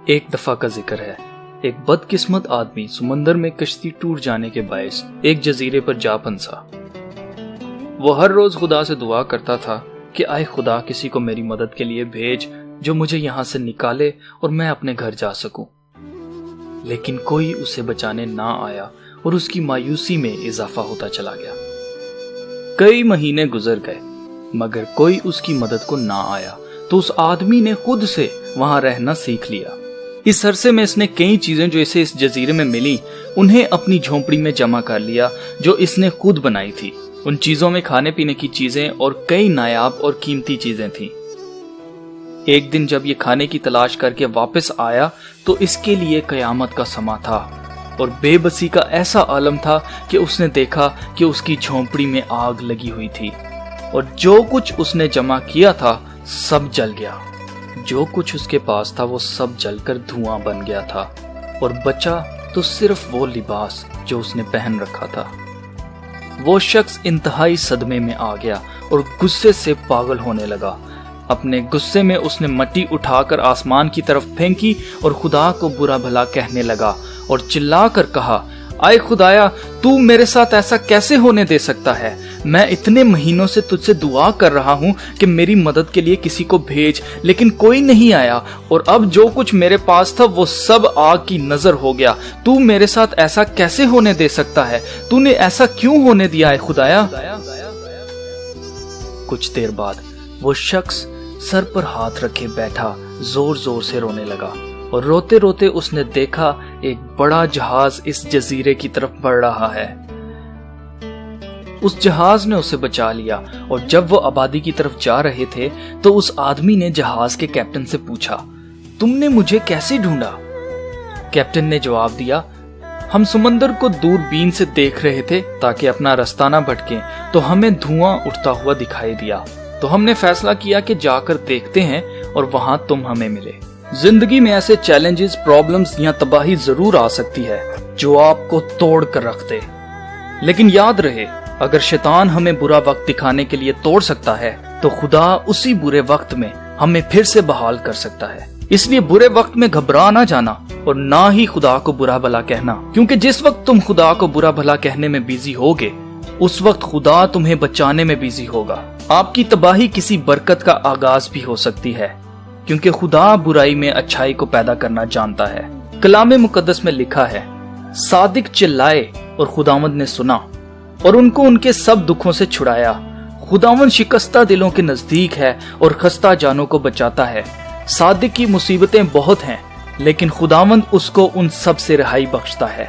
ایک دفعہ کا ذکر ہے، ایک بدقسمت آدمی سمندر میں کشتی ٹوٹ جانے کے باعث ایک جزیرے پر جا پھنسا۔ وہ ہر روز خدا سے دعا کرتا تھا کہ آئے خدا کسی کو میری مدد کے لیے بھیج جو مجھے یہاں سے نکالے اور میں اپنے گھر جا سکوں، لیکن کوئی اسے بچانے نہ آیا اور اس کی مایوسی میں اضافہ ہوتا چلا گیا۔ کئی مہینے گزر گئے مگر کوئی اس کی مدد کو نہ آیا، تو اس آدمی نے خود سے وہاں رہنا سیکھ لیا۔ اس عرصے میں اس نے کئی چیزیں جو اسے اس جزیرے میں ملی انہیں اپنی جھونپڑی میں جمع کر لیا جو اس نے خود بنائی تھی۔ ان چیزوں میں کھانے پینے کی چیزیں اور کئی نایاب اور قیمتی چیزیں تھیں۔ ایک دن جب یہ کھانے کی تلاش کر کے واپس آیا تو اس کے لیے قیامت کا سما تھا اور بے بسی کا ایسا عالم تھا کہ اس نے دیکھا کہ اس کی جھونپڑی میں آگ لگی ہوئی تھی اور جو کچھ اس نے جمع کیا تھا سب جل گیا۔ جو کچھ اس کے پاس تھا وہ سب جل کر دھواں بن گیا تھا اور بچا تو صرف وہ لباس جو اس نے پہن رکھا تھا۔ وہ شخص انتہائی صدمے میں آ گیا اور غصے سے پاگل ہونے لگا۔ اپنے غصے میں اس نے مٹی اٹھا کر آسمان کی طرف پھینکی اور خدا کو برا بھلا کہنے لگا اور چلا کر کہا، آئے خدایا، تو میرے ساتھ ایسا کیسے ہونے دے سکتا ہے؟ میں اتنے مہینوں سے تجھ سے دعا کر رہا ہوں کہ میری مدد کے لیے کسی کو بھیج، لیکن کوئی نہیں آیا، اور اب جو کچھ میرے پاس تھا وہ سب آگ کی نظر ہو گیا۔ تو میرے ساتھ ایسا کیسے ہونے دے سکتا ہے؟ تو نے ایسا کیوں ہونے دیا ہے خدایا؟ کچھ دیر بعد وہ شخص سر پر ہاتھ رکھے بیٹھا زور زور سے رونے لگا، اور روتے روتے اس نے دیکھا ایک بڑا جہاز اس جزیرے کی طرف بڑھ رہا ہے۔ اس جہاز نے اسے بچا لیا، اور جب وہ آبادی کی طرف جا رہے تھے تو اس آدمی نے جہاز کے کیپٹن سے پوچھا، تم نے مجھے کیسے ڈھونڈا؟ کیپٹن نے جواب دیا، ہم سمندر کو دوربین سے دیکھ رہے تھے تاکہ اپنا رستہ نہ بھٹکیں، تو ہمیں دھواں اٹھتا ہوا دکھائی دیا، تو ہم نے فیصلہ کیا کہ جا کر دیکھتے ہیں، اور وہاں تم ہمیں ملے۔ زندگی میں ایسے چیلنجز، پرابلمز یا تباہی ضرور آ سکتی ہے جو آپ کو توڑ کر رکھ دے، لیکن یاد رہے اگر شیطان ہمیں برا وقت دکھانے کے لیے توڑ سکتا ہے تو خدا اسی برے وقت میں ہمیں پھر سے بحال کر سکتا ہے۔ اس لیے برے وقت میں گھبرا نہ جانا اور نہ ہی خدا کو برا بھلا کہنا، کیونکہ جس وقت تم خدا کو برا بھلا کہنے میں بیزی ہوگے اس وقت خدا تمہیں بچانے میں بیزی ہوگا۔ آپ کی تباہی کسی برکت کا آغاز بھی ہو سکتی ہے، کیونکہ خدا برائی میں اچھائی کو پیدا کرنا جانتا ہے۔ کلام مقدس میں لکھا ہے، صادق چلائے اور خداوند نے سنا اور ان کو ان کے سب دکھوں سے چھڑایا۔ خداوند شکستہ دلوں کے نزدیک ہے اور خستہ جانوں کو بچاتا ہے۔ صادق کی مصیبتیں بہت ہیں لیکن خداوند اس کو ان سب سے رہائی بخشتا ہے۔